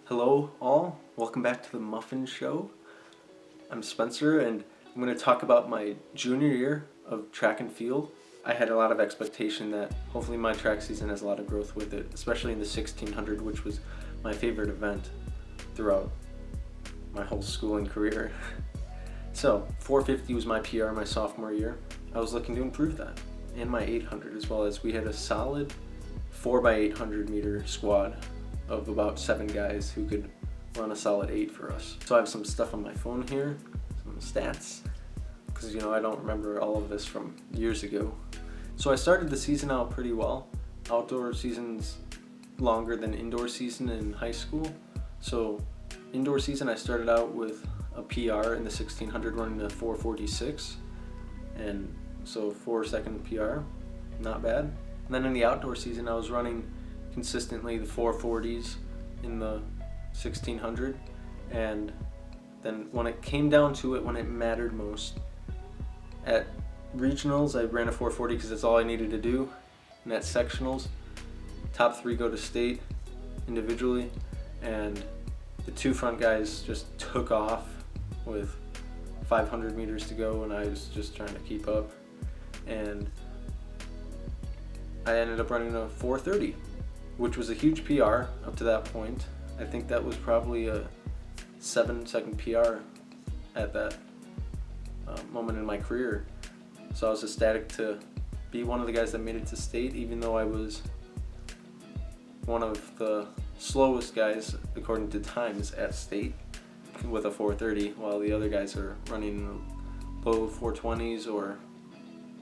Hello all, welcome back to the Muffin Show. I'm Spencer and I'm going to talk about my junior year of track and field. I had a lot of expectation that hopefully my track season has a lot of growth with it, especially in the 1600, which was my favorite event throughout my whole schooling career. So 450 was my PR my sophomore year. I was looking to improve that, and my 800 as well, as we had a solid 4x800 meter squad of about 7 guys who could run a solid 8 for us. So I have some stuff on my phone here, some stats, because I don't remember all of this from years ago. So I started the season out pretty well. Outdoor season's longer than indoor season in high school. So indoor season I started out with a PR in the 1600 running a 446, and so 4-second PR, not bad. And then in the outdoor season I was running consistently the 440s in the 1600, and then when it came down to it, when it mattered most, at regionals I ran a 440 because that's all I needed to do, and at sectionals, top 3 go to state individually, and the 2 front guys just took off with 500 meters to go, and I was just trying to keep up, and I ended up running a 430, which was a huge PR up to that point. I think that was probably a 7-second PR at that moment in my career. So I was ecstatic to be one of the guys that made it to state, even though I was one of the slowest guys according to times at state with a 430, while the other guys are running low 420s or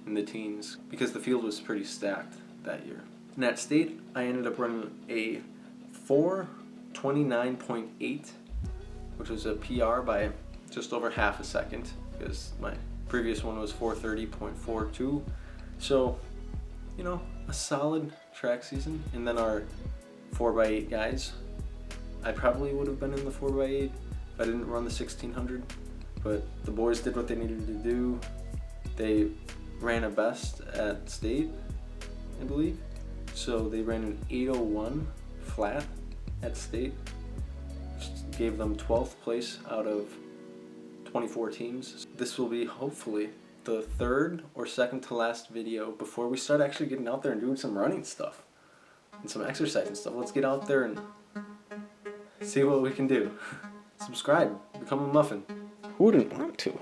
in the teens, because the field was pretty stacked that year. And at state, I ended up running a 4:29.8, which was a PR by just over half a second, because my previous one was 4:30.42. So, a solid track season. And then our 4x8 guys, I probably would have been in the 4x8 if I didn't run the 1600, but the boys did what they needed to do. They ran a best at state, I believe. So they ran an 8:01 flat at state, which gave them 12th place out of 24 teams. This will be hopefully the 3rd or 2nd to last video before we start actually getting out there and doing some running stuff and some exercise and stuff. Let's get out there and see what we can do. Subscribe, become a muffin. Who wouldn't want to?